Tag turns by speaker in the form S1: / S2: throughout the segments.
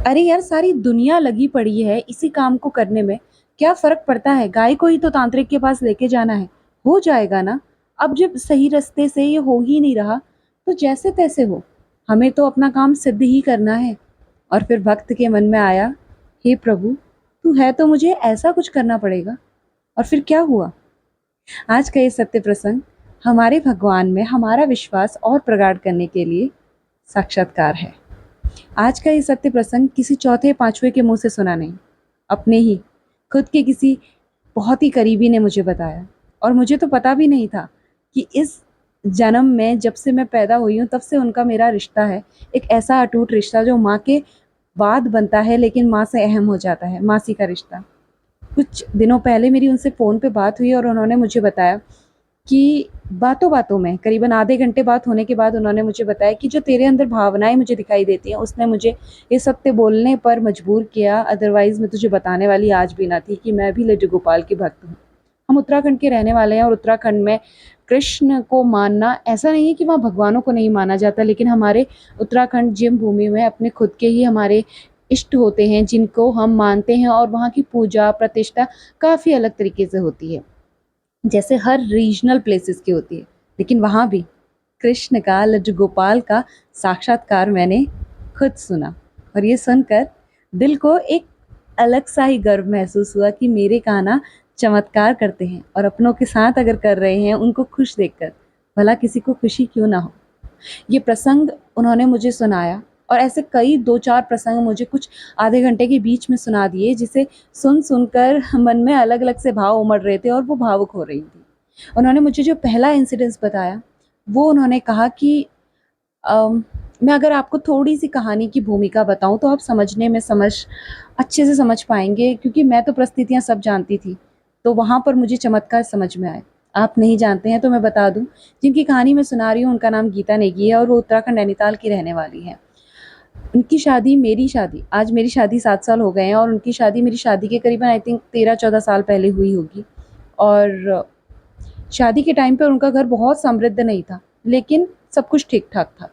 S1: अरे यार, सारी दुनिया लगी पड़ी है इसी काम को करने में। क्या फर्क पड़ता है? गाय को ही तो तांत्रिक के पास लेके जाना है, हो जाएगा ना। अब जब सही रास्ते से ये हो ही नहीं रहा, तो जैसे तैसे हो, हमें तो अपना काम सिद्ध ही करना है। और फिर भक्त के मन में आया, हे प्रभु, तू है तो मुझे ऐसा कुछ करना पड़ेगा। और फिर क्या हुआ? आज का ये सत्य प्रसंग हमारे भगवान में हमारा विश्वास और प्रगाढ़ करने के लिए साक्षात्कार है। आज का ये सत्य प्रसंग किसी चौथे पांचवे के मुंह से सुना नहीं, अपने ही खुद के किसी बहुत ही करीबी ने मुझे बताया। और मुझे तो पता भी नहीं था कि इस जन्म में, जब से मैं पैदा हुई हूँ तब से उनका मेरा रिश्ता है। एक ऐसा अटूट रिश्ता जो माँ के बाद बनता है लेकिन माँ से अहम हो जाता है, मासी का रिश्ता। कुछ दिनों पहले मेरी उनसे फ़ोन पे बात हुई और उन्होंने मुझे बताया कि बातों बातों में, करीबन आधे घंटे बात होने के बाद, उन्होंने मुझे बताया कि जो तेरे अंदर भावनाएं मुझे दिखाई देती हैं, उसने मुझे ये सत्य बोलने पर मजबूर किया। अदरवाइज मैं तुझे बताने वाली आज भी ना थी कि मैं भी लड्डू गोपाल की भक्त हूँ। हम उत्तराखंड के रहने वाले हैं और उत्तराखंड में कृष्ण को मानना, ऐसा नहीं है कि वहाँ भगवानों को नहीं माना जाता, लेकिन हमारे उत्तराखंड जिम भूमि में अपने खुद के ही हमारे इष्ट होते हैं जिनको हम मानते हैं, और वहाँ की पूजा प्रतिष्ठा काफ़ी अलग तरीके से होती है, जैसे हर रीजनल प्लेसेस की होती है। लेकिन वहाँ भी कृष्ण का, लड्डू गोपाल का साक्षात्कार मैंने खुद सुना। और ये सुनकर दिल को एक अलग सा ही गर्व महसूस हुआ कि मेरे कान्हा चमत्कार करते हैं, और अपनों के साथ अगर कर रहे हैं उनको खुश देखकर, भला किसी को खुशी क्यों ना हो। ये प्रसंग उन्होंने मुझे सुनाया, और ऐसे कई दो चार प्रसंग मुझे कुछ आधे घंटे के बीच में सुना दिए, जिसे सुन सुनकर मन में अलग अलग से भाव उमड़ रहे थे और वो भावुक हो रही थी। उन्होंने मुझे जो पहला इंसिडेंस बताया, वो उन्होंने कहा कि मैं अगर आपको थोड़ी सी कहानी की भूमिका बताऊं तो आप समझने में अच्छे से समझ पाएंगे, क्योंकि मैं तो परिस्थितियां सब जानती थी, तो वहां पर मुझे चमत्कार समझ में आए। आप नहीं जानते हैं तो मैं बता दूं, जिनकी कहानी मैं सुना रही हूँ उनका नाम गीता नेगी है, और वो उत्तराखंड नैनीताल की रहने वाली है। उनकी शादी, मेरी शादी, आज मेरी शादी 7 साल हो गए हैं, और उनकी शादी मेरी शादी के करीबन आई थिंक 13-14 साल पहले हुई होगी। और शादी के टाइम पे उनका घर बहुत समृद्ध नहीं था, लेकिन सब कुछ ठीक ठाक था।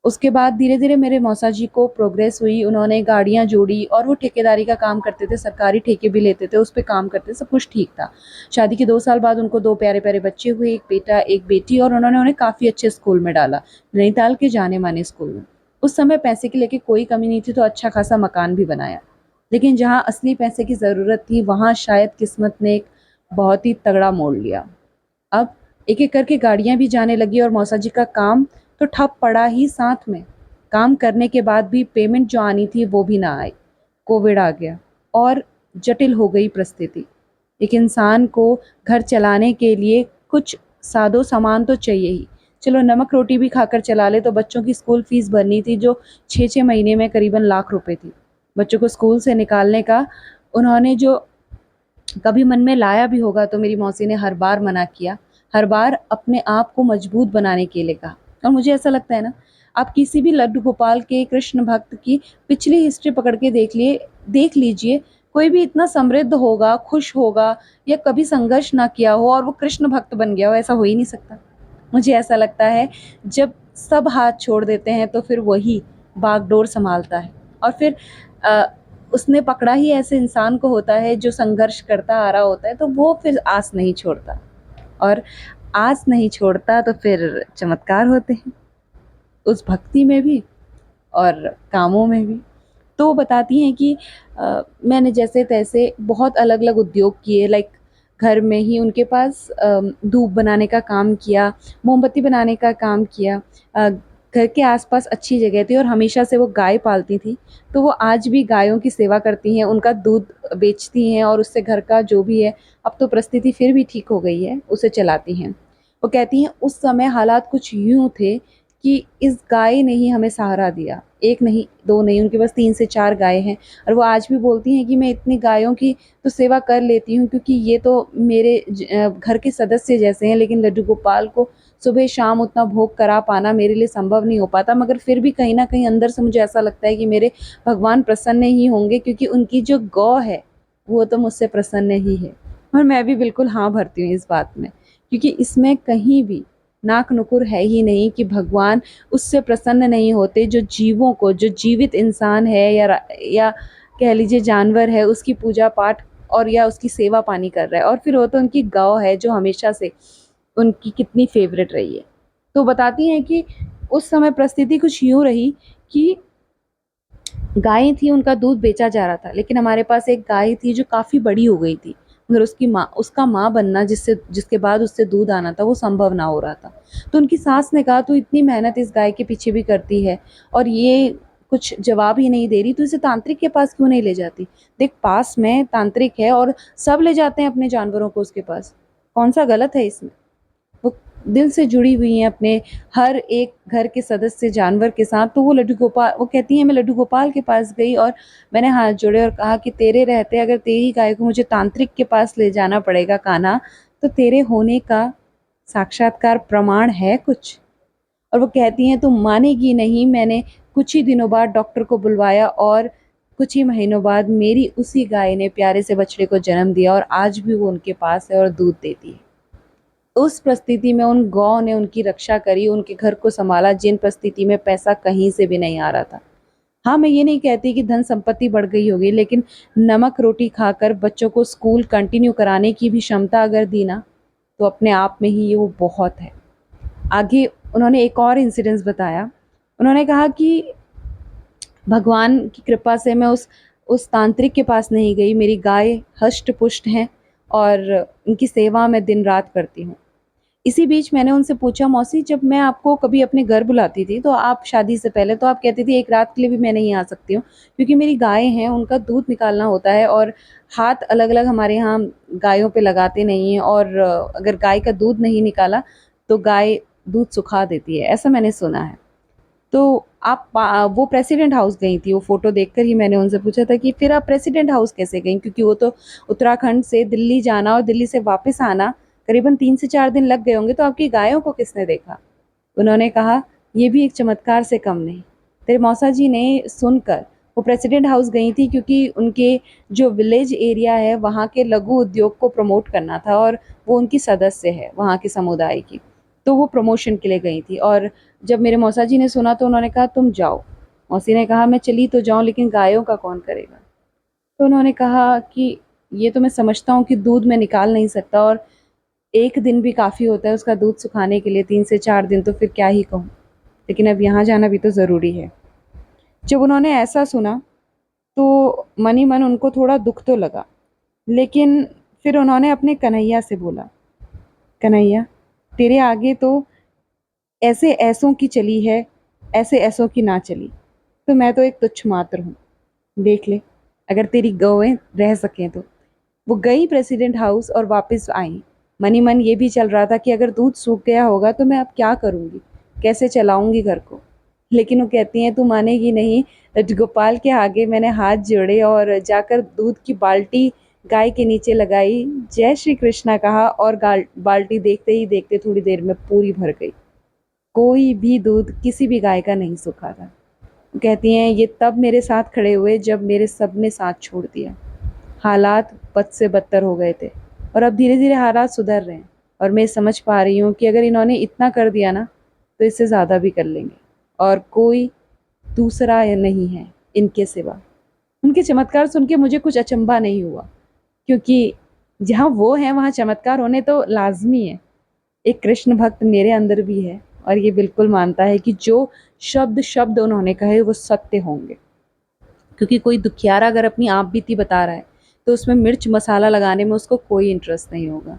S1: उसके बाद धीरे धीरे मेरे मौसा जी को प्रोग्रेस हुई, उन्होंने गाड़ियाँ जोड़ी, और वो ठेकेदारी का काम करते थे, सरकारी ठेके भी लेते थे, उस पे काम करते, सब कुछ ठीक था। शादी के 2 साल बाद उनको 2 प्यारे प्यारे बच्चे हुए, एक बेटा एक बेटी, और उन्होंने उन्हें काफ़ी अच्छे स्कूल में डाला, नैनीताल के जाने माने स्कूल में। उस समय पैसे की लेके कोई कमी नहीं थी, तो अच्छा खासा मकान भी बनाया। लेकिन जहाँ असली पैसे की ज़रूरत थी, वहाँ शायद किस्मत ने एक बहुत ही तगड़ा मोड़ लिया। अब एक एक करके गाड़ियां भी जाने लगी, और मौसा जी का काम तो ठप पड़ा ही, साथ में काम करने के बाद भी पेमेंट जो आनी थी वो भी ना आई। कोविड आ गया, और जटिल हो गई परिस्थिति। एक इंसान को घर चलाने के लिए कुछ सादो सामान तो चाहिए ही। चलो नमक रोटी भी खाकर चला ले, तो बच्चों की स्कूल फीस भरनी थी जो 6-6 महीने में करीबन लाख रुपए थी। बच्चों को स्कूल से निकालने का उन्होंने जो कभी मन में लाया भी होगा, तो मेरी मौसी ने हर बार मना किया, हर बार अपने आप को मजबूत बनाने के लिए कहा। और मुझे ऐसा लगता है ना, आप किसी भी लड्डू गोपाल के कृष्ण भक्त की पिछली हिस्ट्री पकड़ के देख लीजिए, कोई भी इतना समृद्ध होगा, खुश होगा, या कभी संघर्ष ना किया हो और वो कृष्ण भक्त बन गया हो, ऐसा हो ही नहीं सकता। मुझे ऐसा लगता है, जब सब हाथ छोड़ देते हैं तो फिर वही बागडोर संभालता है। और फिर अ, उसने पकड़ा ही ऐसे इंसान को होता है जो संघर्ष करता आ रहा होता है, तो वो फिर आस नहीं छोड़ता, और आस नहीं छोड़ता तो फिर चमत्कार होते हैं, उस भक्ति में भी और कामों में भी। तो वो बताती हैं कि मैंने जैसे तैसे बहुत अलग अलग उद्योग किए, लाइक घर में ही उनके पास धूप बनाने का काम किया, मोमबत्ती बनाने का काम किया। घर के आसपास अच्छी जगह थी, और हमेशा से वो गाय पालती थी, तो वो आज भी गायों की सेवा करती हैं, उनका दूध बेचती हैं, और उससे घर का जो भी है, अब तो परिस्थिति फिर भी ठीक हो गई है, उसे चलाती हैं। वो कहती हैं उस समय हालात कुछ यूँ थे कि इस गाय ने ही हमें सहारा दिया। एक नहीं, दो नहीं, उनके पास 3 से 4 गाय हैं, और वो आज भी बोलती हैं कि मैं इतनी गायों की तो सेवा कर लेती हूँ, क्योंकि ये तो मेरे घर के सदस्य जैसे हैं, लेकिन लड्डू गोपाल को सुबह शाम उतना भोग करा पाना मेरे लिए संभव नहीं हो पाता। मगर फिर भी कहीं न कहीं अंदर से मुझे ऐसा लगता है कि मेरे भगवान प्रसन्न ही होंगे, क्योंकि उनकी जो गौ है, वो तो मुझसे प्रसन्न ही है। और मैं भी बिल्कुल हाँ भरती हूँ इस बात में, क्योंकि इसमें कहीं भी नाक नुकुर है ही नहीं कि भगवान उससे प्रसन्न नहीं होते जो जीवों को, जो जीवित इंसान है या कह लीजिए जानवर है, उसकी पूजा पाठ और या उसकी सेवा पानी कर रहा है। और फिर वो तो उनकी गौ है जो हमेशा से उनकी कितनी फेवरेट रही है। तो बताती हैं कि उस समय परिस्थिति कुछ यूँ रही कि गायें थी, उनका दूध बेचा जा रहा था, लेकिन हमारे पास एक गाय थी जो काफ़ी बड़ी हो गई थी, मगर उसका माँ बनना, जिसके बाद उससे दूध आना था, वो संभव ना हो रहा था। तो उनकी सास ने कहा, तू इतनी मेहनत इस गाय के पीछे भी करती है और ये कुछ जवाब ही नहीं दे रही, तो इसे तांत्रिक के पास क्यों नहीं ले जाती? देख, पास में तांत्रिक है और सब ले जाते हैं अपने जानवरों को उसके पास, कौन सा गलत है इसमें? वो दिल से जुड़ी हुई हैं अपने हर एक घर के सदस्य जानवर के साथ। तो वो कहती हैं, मैं लड्डू गोपाल के पास गई और मैंने हाथ जोड़े और कहा कि तेरे रहते अगर तेरी गाय को मुझे तांत्रिक के पास ले जाना पड़ेगा कान्हा, तो तेरे होने का साक्षात्कार प्रमाण है कुछ? और वो कहती हैं, तुम मानेगी नहीं, मैंने कुछ ही दिनों बाद डॉक्टर को बुलवाया और कुछ ही महीनों बाद मेरी उसी गाय ने प्यारे से बछड़े को जन्म दिया और आज भी वो उनके पास है और दूध देती है। उस परिस्थिति में उन गौ ने उनकी रक्षा करी, उनके घर को संभाला, जिन परिस्थिति में पैसा कहीं से भी नहीं आ रहा था। हाँ, मैं ये नहीं कहती कि धन संपत्ति बढ़ गई होगी, लेकिन नमक रोटी खाकर बच्चों को स्कूल कंटिन्यू कराने की भी क्षमता अगर दी ना, तो अपने आप में ही ये वो बहुत है। आगे उन्होंने एक और इंसिडेंस बताया। उन्होंने कहा कि भगवान की कृपा से मैं उस तांत्रिक के पास नहीं गई, मेरी गाय हष्ट पुष्ट हैं और उनकी सेवा मैं दिन रात करती हूँ। इसी बीच मैंने उनसे पूछा, मौसी, जब मैं आपको कभी अपने घर बुलाती थी तो आप शादी से पहले तो आप कहती थी एक रात के लिए भी मैं नहीं आ सकती हूँ, क्योंकि मेरी गायें हैं, उनका दूध निकालना होता है और हाथ अलग अलग हमारे यहाँ गायों पे लगाते नहीं हैं, और अगर गाय का दूध नहीं निकाला तो गाय दूध सुखा देती है, ऐसा मैंने सुना है। तो वो प्रेसिडेंट हाउस गई थी, वो फ़ोटो देखकर ही मैंने उनसे पूछा था कि फिर आप प्रेसिडेंट हाउस कैसे गईं? क्योंकि वो तो उत्तराखंड से दिल्ली जाना और दिल्ली से वापस आना करीबन 3 से 4 दिन लग गए होंगे, तो आपकी गायों को किसने देखा? उन्होंने कहा, ये भी एक चमत्कार से कम नहीं। तेरे मौसा जी ने सुनकर वो प्रेसिडेंट हाउस गई थी, क्योंकि उनके जो विलेज एरिया है वहाँ के लघु उद्योग को प्रमोट करना था और वो उनकी सदस्य है वहाँ के समुदाय की। तो वो प्रमोशन के लिए गई थी और जब मेरे मौसा जी ने सुना तो उन्होंने कहा, तुम जाओ। मौसी ने कहा, मैं चली तो जाऊँ, लेकिन गायों का कौन करेगा? तो उन्होंने कहा कि ये तो मैं समझता हूँ कि दूध मैं निकाल नहीं सकता और 1 दिन भी काफ़ी होता है उसका दूध सुखाने के लिए, 3 से 4 दिन तो फिर क्या ही कहूँ। लेकिन अब यहाँ जाना भी तो ज़रूरी है। जब उन्होंने ऐसा सुना तो मन ही मन उनको थोड़ा दुःख तो लगा। लेकिन फिर उन्होंने अपने कन्हैया से बोला, कन्हैया, तेरे आगे तो ऐसे ऐसों की चली है, ऐसे ऐसों की ना चली, तो मैं तो एक तुच्छ मात्र हूँ। देख ले, अगर तेरी गौएँ रह सकें तो। वो गई प्रेसिडेंट हाउस और वापस आई। मन ही मन ये भी चल रहा था कि अगर दूध सूख गया होगा तो मैं अब क्या करूँगी? कैसे चलाऊँगी घर को? लेकिन वो कहती हैं, तू मानेगी नहीं, गोपाल के आगे मैंने हाथ जोड़े और जाकर दूध की बाल्टी गाय के नीचे लगाई, जय श्री कृष्णा कहा और बाल्टी देखते ही देखते थोड़ी देर में पूरी भर गई। कोई भी दूध किसी भी गाय का नहीं सूखा था। कहती हैं, ये तब मेरे साथ खड़े हुए जब मेरे सब ने साथ छोड़ दिया। हालात बद से बदतर हो गए थे और अब धीरे धीरे हालात सुधर रहे हैं और मैं समझ पा रही हूँ कि अगर इन्होंने इतना कर दिया ना, तो इससे ज़्यादा भी कर लेंगे और कोई दूसरा नहीं है इनके सिवा। उनके चमत्कार सुन के मुझे कुछ अचंभा नहीं हुआ, क्योंकि जहाँ वो हैं वहाँ चमत्कार होने तो लाजमी है। एक कृष्ण भक्त मेरे अंदर भी है और ये बिल्कुल मानता है कि जो शब्द शब्द उन्होंने कहे वो सत्य होंगे। क्योंकि कोई दुखियारा अगर अपनी आप बीती बता रहा है तो उसमें मिर्च मसाला लगाने में उसको कोई इंटरेस्ट नहीं होगा।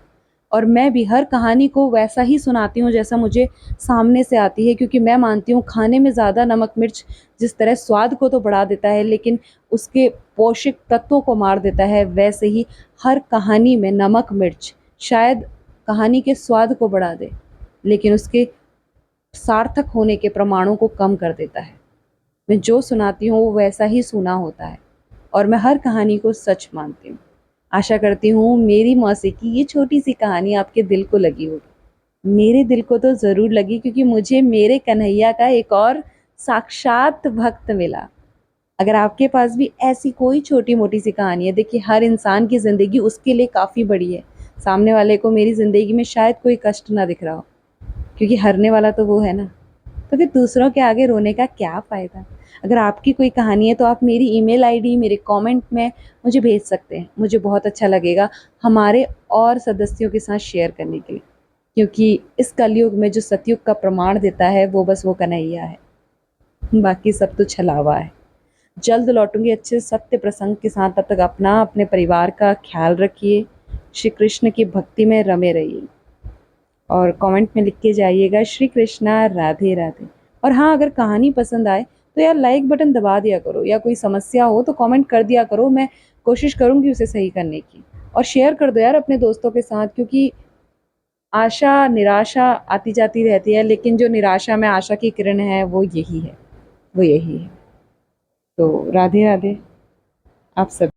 S1: और मैं भी हर कहानी को वैसा ही सुनाती हूँ जैसा मुझे सामने से आती है, क्योंकि मैं मानती हूँ खाने में ज़्यादा नमक मिर्च जिस तरह स्वाद को तो बढ़ा देता है लेकिन उसके पोषक तत्वों को मार देता है, वैसे ही हर कहानी में नमक मिर्च शायद कहानी के स्वाद को बढ़ा दे लेकिन उसके सार्थक होने के प्रमाणों को कम कर देता है। मैं जो सुनाती हूँ वो वैसा ही सुना होता है और मैं हर कहानी को सच मानती हूँ। आशा करती हूँ मेरी मौसी की ये छोटी सी कहानी आपके दिल को लगी होगी। मेरे दिल को तो ज़रूर लगी, क्योंकि मुझे मेरे कन्हैया का एक और साक्षात भक्त मिला। अगर आपके पास भी ऐसी कोई छोटी मोटी सी कहानी है, देखिए हर इंसान की ज़िंदगी उसके लिए काफ़ी बड़ी है। सामने वाले को मेरी ज़िंदगी में शायद कोई कष्ट ना दिख रहा हो, क्योंकि हारने वाला तो वो है ना। तो फिर दूसरों के आगे रोने का क्या फ़ायदा। अगर आपकी कोई कहानी है तो आप मेरी ईमेल आईडी मेरे कमेंट में मुझे भेज सकते हैं, मुझे बहुत अच्छा लगेगा हमारे और सदस्यों के साथ शेयर करने के लिए, क्योंकि इस कलयुग में जो सतयुग का प्रमाण देता है वो बस वो कन्हैया है, बाकी सब तो छलावा है। जल्द लौटूंगी अच्छे सत्य प्रसंग के साथ, तब तक अपना अपने परिवार का ख्याल रखिए, श्री कृष्ण की भक्ति में रमे रहिए और कमेंट में लिख के जाइएगा श्री कृष्णा राधे राधे। और हाँ, अगर कहानी पसंद आए तो यार लाइक बटन दबा दिया करो, या कोई समस्या हो तो कमेंट कर दिया करो, मैं कोशिश करूँगी उसे सही करने की। और शेयर कर दो यार अपने दोस्तों के साथ, क्योंकि आशा निराशा आती जाती रहती है, लेकिन जो निराशा में आशा की किरण है वो यही है, वो यही है। तो राधे राधे आप सब।